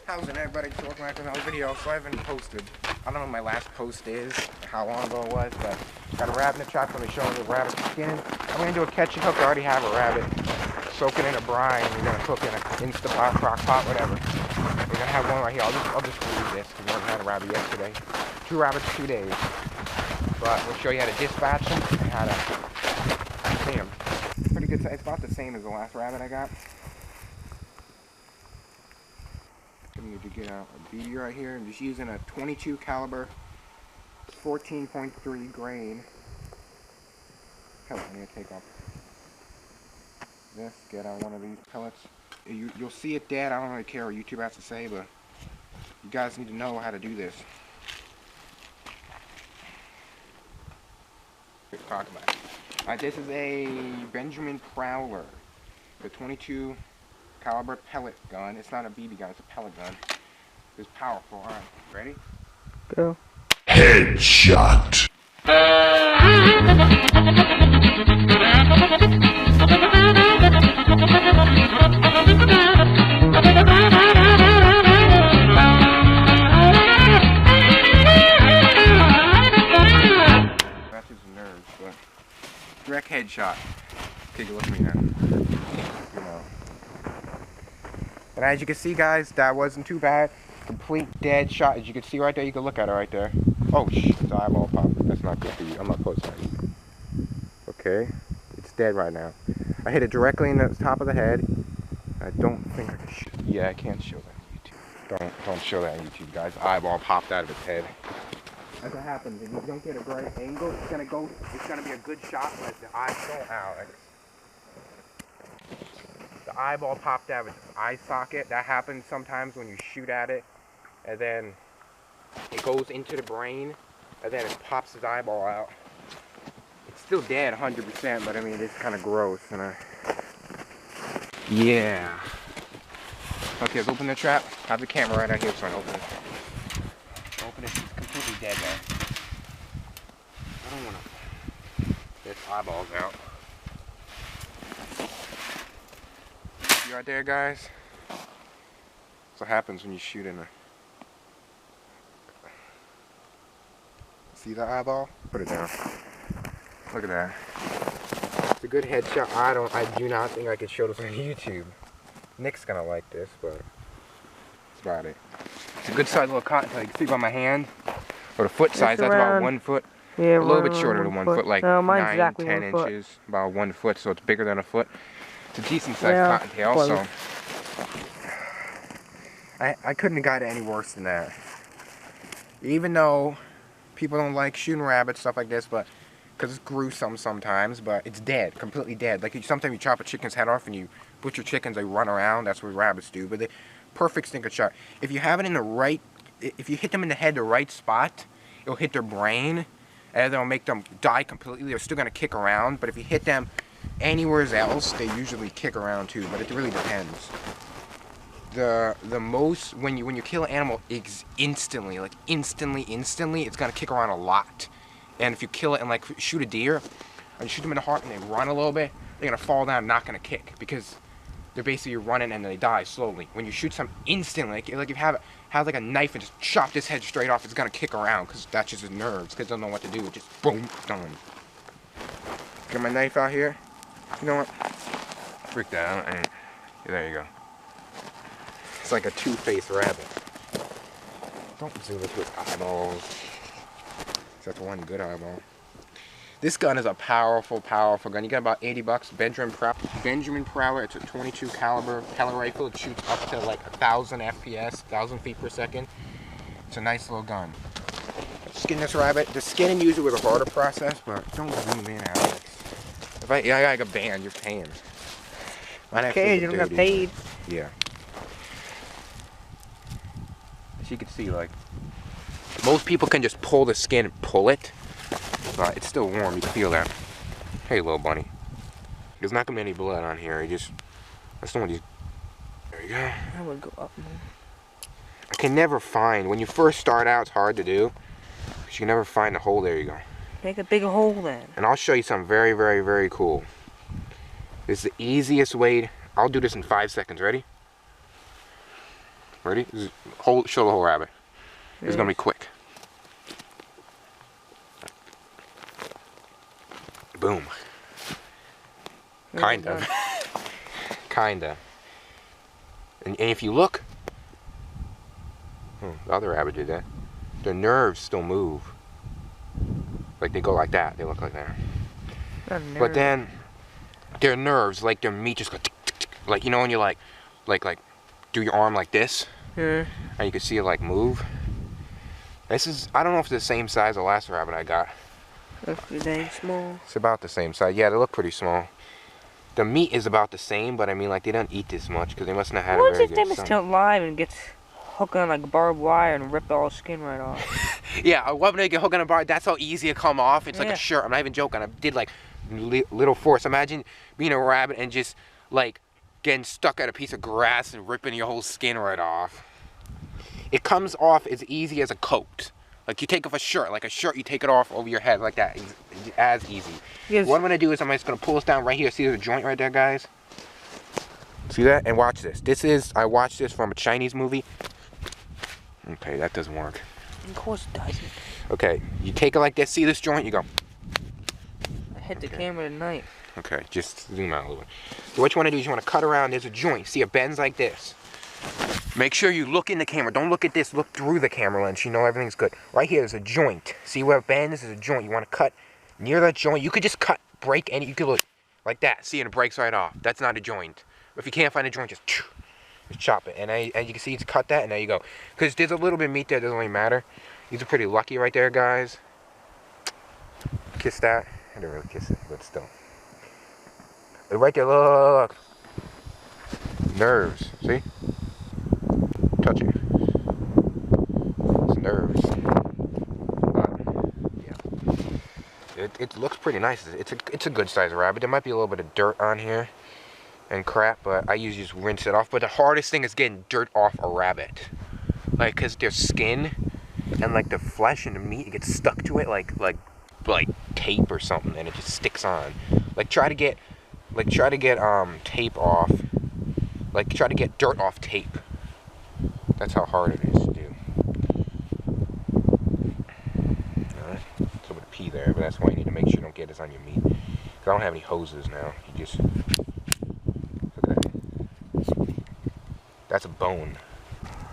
How's it, everybody? Welcome back to another video. So I haven't posted. I don't know what my last post is, how long ago it was, but got a rabbit in the trap. I'm going to show you the rabbit skin. I'm going to do a catch and cook. I already have a rabbit. Soak it in a brine. We're going to cook in an Instapot, crock pot, whatever. We're going to have one right here. I'll just leave this because we haven't had a rabbit yesterday. 2 rabbits, 2 days. But we'll show you how to dispatch them and how to clean them. Pretty good size. It's about the same as the last rabbit I got. I need to get out a BB right here. I'm just using a 22 caliber, 14.3 grain. Pellet. I'm gonna take off this. Get out one of these pellets. You'll see it dead. I don't really care what YouTube has to say, but you guys need to know how to do this. Let's talk about it. Alright, this is a Benjamin Prowler, the 22 caliber pellet gun. It's not a BB gun, it's a pellet gun. It's powerful. Alright, ready? Go. Headshot. That's his nerves, but direct headshot. Take a look at me now. You know. And as you can see, guys, that wasn't too bad. Complete dead shot. As you can see right there, you can look at it right there. Oh, it's eyeball pop. That's not good for you. I'm not close enough. Okay, it's dead right now. I hit it directly in the top of the head. I don't think I can show. Yeah, I can't show that on YouTube. Don't show that on YouTube, guys. Eyeball popped out of its head. That's what happens. If you don't get a great angle, it's gonna be a good shot, but the eye's so out. The eyeball popped out of its eye socket. That happens sometimes when you shoot at it, and then it goes into the brain, and then it pops his eyeball out. It's still dead 100%, but I mean, it's kind of gross. And yeah. Okay, let's open the trap. I have the camera right out here, so I open it. Open it. It's completely dead there. I don't want to get its eyeballs out. You right there, guys? That's what happens when you shoot in a... See the eyeball? Put it down. Look at that. It's a good headshot. I do not think I could show this on YouTube. Nick's gonna like this, but that's about it. It's a good size little cottontail. You can see by my hand, or the foot size. That's about 1 foot. Yeah, a little bit shorter than 1 foot, like no, 9, exactly 10 1 inches. About 1 foot, so it's bigger than a foot. It's a decent sized cottontail, so I couldn't have got it any worse than that. Even though people don't like shooting rabbits, stuff like this, but because it's gruesome sometimes, but it's dead, completely dead. Like sometimes you chop a chicken's head off and you butcher chickens, they run around. That's what rabbits do. But the perfect stinker shot. If you have it in the right, if you hit them in the head the right spot, it'll hit their brain, and it'll make them die completely. They're still gonna kick around, but if you hit them anywhere else, they usually kick around too. But it really depends. The most when you kill an animal instantly, like instantly, it's gonna kick around a lot. And if you kill it and like shoot a deer, and you shoot them in the heart and they run a little bit, they're gonna fall down, not gonna kick, because they're basically running and they die slowly. When you shoot something instantly, like if you have like a knife and just chop this head straight off, it's gonna kick around because that's just his nerves, because they don't know what to do. It just boom, done. Get my knife out here. You know what? Freak that out. Yeah, there you go. It's like a two-faced rabbit. Don't do this with eyeballs. Except one good eyeball. This gun is a powerful, powerful gun. You got about 80 bucks. Benjamin Prowler. It's a 22 caliber pellet rifle. It shoots up to like 1,000 FPS, 1,000 feet per second. It's a nice little gun. Skin this rabbit. The skin and use it was a harder process, but don't zoom in, Alex. If I got a band, you're paying. Okay, you don't get paid. Yeah. As you can see, like, most people can just pull the skin and pull it, but it's still warm. You can feel that. Hey, little bunny. There's not gonna be any blood on here. I just don't want you. There you go. I would go up more. I can never find, when you first start out, it's hard to do, because you can never find the hole. There you go. Make a bigger hole then. And I'll show you something very, very, very cool. This is the easiest way. I'll do this in 5 seconds. Ready? Ready? Show the whole rabbit. It's gonna be quick. Boom. Kind of. Kinda. And if you look, the other rabbit did that. Their nerves still move. Like they go like that. They look like that. But then their nerves, like their meat, just go tick, tick, tick. Like you know when you like do your arm like this, and you can see it like move. This is, I don't know if it's the same size as the last rabbit I got. That's pretty dang small. It's about the same size. Yeah, they look pretty small. The meat is about the same, but I mean, like, they don't eat this much because they must not have had a very good What if they still alive and gets hooked on like barbed wire and rip all the skin right off? Yeah, what when they get hooked on a bar, that's how easy it come off. It's like a shirt. I'm not even joking. I did like little force. Imagine being a rabbit and just like getting stuck at a piece of grass and ripping your whole skin right off. It comes off as easy as a coat. Like you take off a shirt, you take it off over your head like that. It's as easy. Yes. What I'm gonna do is I'm just gonna pull this down right here. See there's a joint right there, guys? See that? And watch this. I watched this from a Chinese movie. Okay, that doesn't work. Of course it doesn't. Okay, you take it like this. See this joint? You go. I hit the camera tonight. Okay, just zoom out a little bit. So what you want to do is you want to cut around. There's a joint. See, it bends like this. Make sure you look in the camera. Don't look at this. Look through the camera lens. You know everything's good. Right here, there's a joint. See where it bends? There's a joint. You want to cut near that joint. You could just break any. You could look like that. See, and it breaks right off. That's not a joint. If you can't find a joint, just chop it. And you can see it's cut that, and there you go. Because there's a little bit of meat there. It doesn't really matter. These are pretty lucky right there, guys. Kiss that. I didn't really kiss it, but still. Right there, look. Nerves. See? Touch it. It's nerves. Yeah. It looks pretty nice. It's a good sized rabbit. There might be a little bit of dirt on here and crap, but I usually just rinse it off. But the hardest thing is getting dirt off a rabbit. Like, cause their skin and like the flesh and the meat, it gets stuck to it like tape or something, and it just sticks on. Like try to get tape off. Like try to get dirt off tape. That's how hard it is to do. Alright, a little bit of pee there, but that's why you need to make sure you don't get this on your meat. Cause I don't have any hoses now. You just look at that. That's a bone.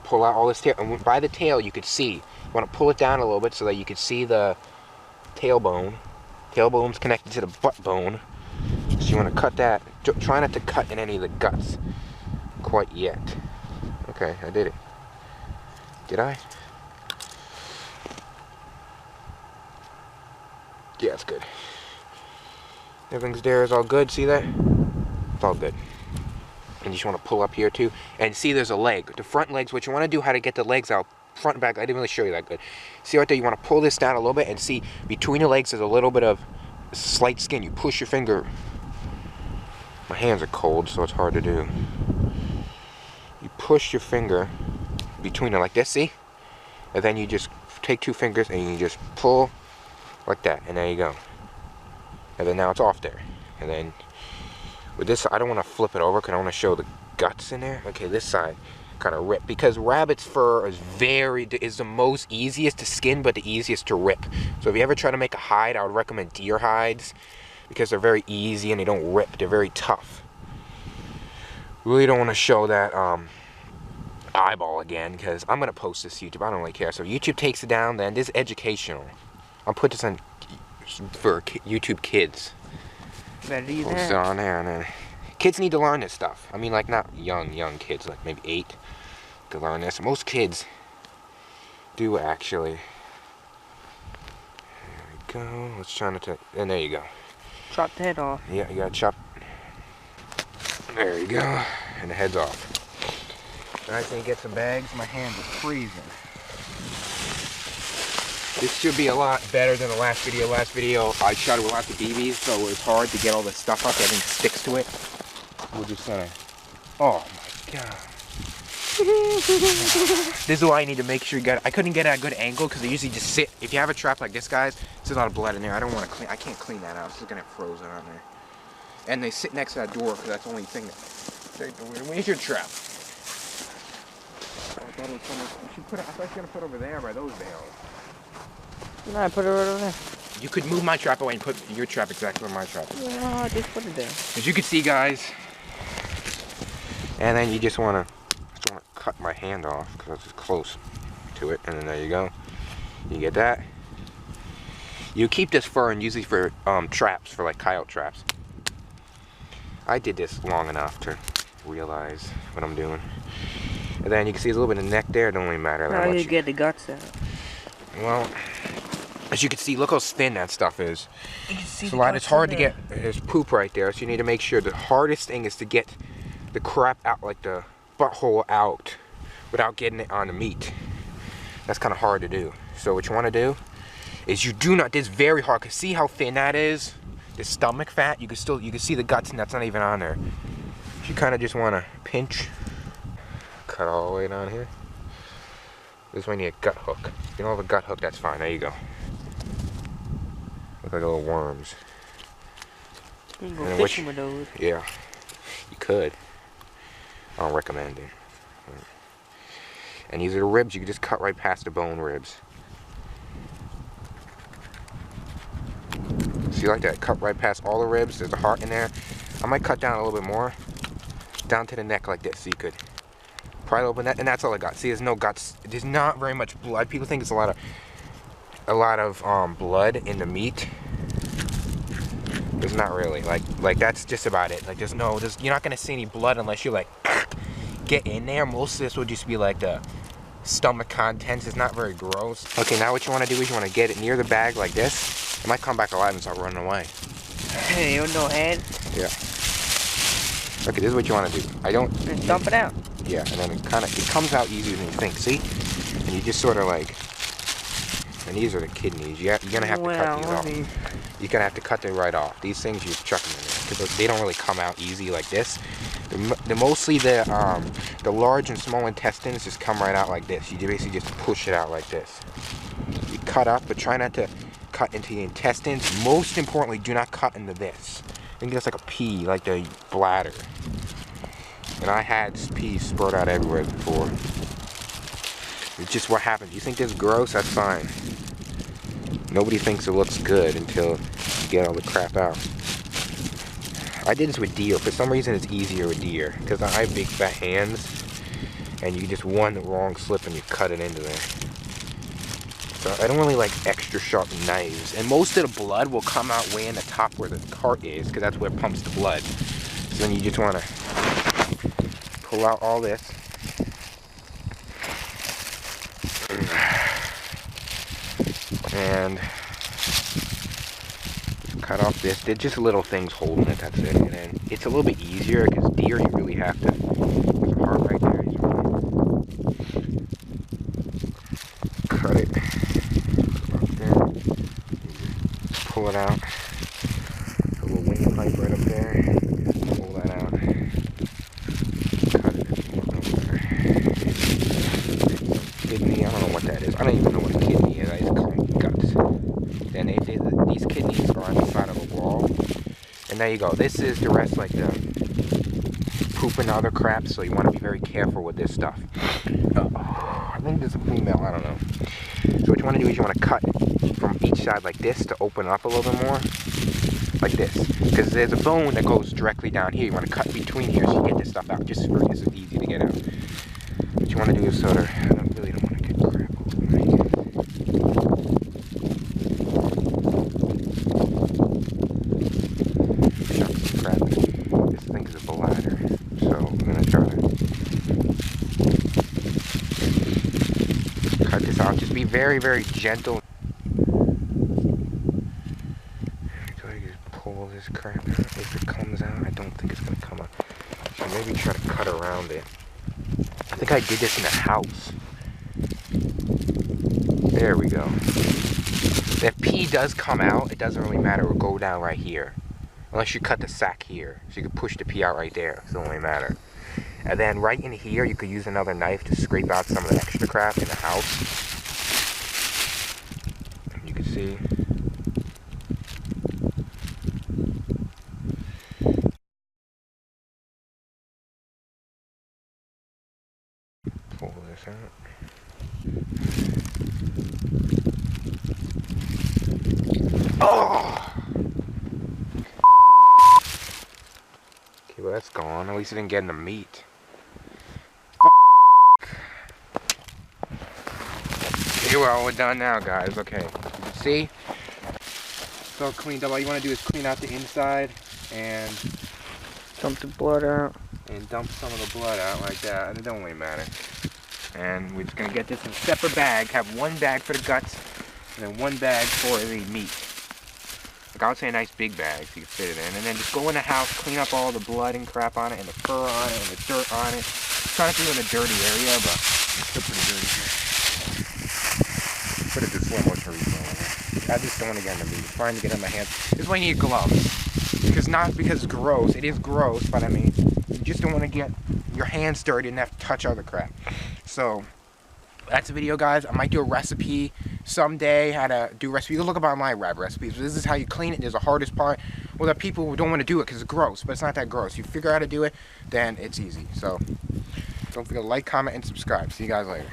Pull out all this tail, and by the tail you could see. You want to pull it down a little bit so that you could see the tailbone. Tailbone's connected to the butt bone. So you want to cut that. Try not to cut in any of the guts quite yet. Okay, I did it. Did I? Yeah, it's good. Everything's there. It's all good. See that? It's all good. And you just want to pull up here too. And see there's a leg. The front legs, what you want to do, how to get the legs out. Front and back, I didn't really show you that good. See right there, you want to pull this down a little bit and see between the legs there's a little bit of slight skin. You push your finger. My hands are cold, so it's hard to do. You push your finger between it like this, see? And then you just take two fingers and you just pull like that, and there you go. And then now it's off there. And then with this, I don't want to flip it over because I want to show the guts in there. Okay, this side kind of rip, because rabbit's fur is the most easiest to skin but the easiest to rip. So if you ever try to make a hide, I would recommend deer hides because they're very easy and they don't rip. They're very tough. Really don't want to show that eyeball again because I'm gonna post this to YouTube. I don't really care. So YouTube takes it down, then this is educational. I'll put this on for YouTube Kids. Better do Post that. it on there, and then kids need to learn this stuff. I mean, like not young kids, like maybe 8, to learn this. Most kids do actually. There we go. Let's try not to. And there you go. Chop the head off. Yeah, you gotta chop. There you go. And the head's off. Alright, so you get some bags. My hands are freezing. This should be a lot better than the last video. Last video, I shot it with lots of BBs, so it was hard to get all the stuff up. Everything sticks to it. We're just gonna. Oh my god. This is why I need to make sure you got. I couldn't get at a good angle because they usually just sit. If you have a trap like this, guys, there's a lot of blood in there. I don't want to clean. I can't clean that out. It's just gonna get frozen on there. And they sit next to that door because that's the only thing that. Where's your trap? thought it was somewhere. You should put it. I thought you were gonna put it over there by those bales. No, I put it right over there. You could move my trap away and put your trap exactly where my trap is. No, I just put it there. As you can see, guys. And then you just wanna cut my hand off because it's close to it, and then there you go. You get that. You keep this fur and use these for traps, for like coyote traps. I did this long enough to realize what I'm doing. And then you can see a little bit of neck there. It don't really matter that How much. you get the guts out? Well, as you can see, look how thin that stuff is. You can see It's a lot. It's hard to get. There's poop right there, so you need to make sure the hardest thing is to get the crap out, like the butthole out, without getting it on the meat. That's kind of hard to do. So what you want to do is you do not. This is very hard. Cause see how thin that is. The stomach fat. You can see the guts, and that's not even on there. You kind of just want to pinch, cut all the way down here. This one you need a gut hook. If you don't have a gut hook, that's fine. There you go. Look like little worms. You can go And fishing with those. Yeah, you could. I don't recommend it. And these are the ribs. You can just cut right past the bone ribs. See, like that? Cut right past all the ribs. There's a heart in there. I might cut down a little bit more, down to the neck like this, so you could pry open that, and that's all I got. See, there's no guts. There's not very much blood. People think it's a lot of blood in the meat. There's not really. Like that's just about it. Like you're not gonna see any blood unless you like get in there. Most of this will just be like the stomach contents. It's not very gross. Okay, now what you want to do is you want to get it near the bag like this. It might come back alive and start running away. Hey, you no head. Yeah. Okay, this is what you want to do. Just dump it out. Yeah, and then it comes out easier than you think. See? And you just sort of like, and these are the kidneys. You're gonna have to cut these off. You're gonna have to cut them right off. These things you just chuck them in there because they don't really come out easy like this. Mostly the large and small intestines just come right out like this. You basically just push it out like this. You cut up, but try not to cut into the intestines. Most importantly, do not cut into this. I think that's like a pea, like the bladder. And I had pee spurt out everywhere before. It's just what happens. You think this is gross? That's fine. Nobody thinks it looks good until you get all the crap out. I did this with deer. For some reason, it's easier with deer because I have big fat hands, and you just one wrong slip and you cut it into there. So I don't really like extra sharp knives. And most of the blood will come out way in the top where the heart is because that's where it pumps the blood. So then you just want to pull out all this. And cut off this. They're just little things holding it, that's it. And then it's a little bit easier because deer you really have to, there's a heart right there. You cut it up there. You just pull it out. A little windpipe right up there. Pull that out. Cut it kidney, I don't know what that is. I don't even know what a kidney is. I just call them guts. And these kidneys are on the side of a wall. And there you go. This is the rest, like the poop and other crap. So you want to be very careful with this stuff. I think there's a female. I don't know. So what you want to do is you want to cut from each side like this to open up a little bit more. Like this. Because there's a bone that goes directly down here. You want to cut between here so you get this stuff out. Just for this is easy to get out. What you want to do is sort of, I really don't want to get crap over my Chuck some crap. This thing is a bladder, so I'm going to try to cut this off. Just be very, very gentle. So I just pull this crap out. If it comes out, I don't think it's going to come out. So maybe try to cut around it. I think I did this in the house. There we go. If pee does come out, it doesn't really matter. It will go down right here. Unless you cut the sack here. So you can push the pee out right there. It doesn't really matter. And then right in here, you could use another knife to scrape out some of the extra crap in the house. You can see. Pull this out. Oh! Okay, well that's gone. At least it didn't get in the meat. Okay, well we're done now, guys. Okay, you can see it's all cleaned up. All you want to do is clean out the inside and Dump the blood out. dump some of the blood out like that, and it don't really matter. And we're just gonna get this in a separate bag. Have one bag for the guts, and then one bag for the meat. Like I would say a nice big bag so you can fit it in. And then just go in the house, clean up all the blood and crap on it, and the fur on it, and the dirt on it. Trying to do it in a dirty area, but it's still pretty dirty here. Put it to slow motion replay. I just don't want to get in the meat. It's fine to get in my hands. This is why you need gloves. Because not because it's gross. It is gross, but I mean, you just don't want to get your hands dirty and have to touch other crap. So that's the video, guys. I might do a recipe someday, how to do a recipe. You can look up online recipes. This is how you clean it. There's the hardest part. Well, there are people who don't want to do it because it's gross, but it's not that gross. You figure out how to do it, then it's easy. So don't forget to like, comment, and subscribe. See you guys later.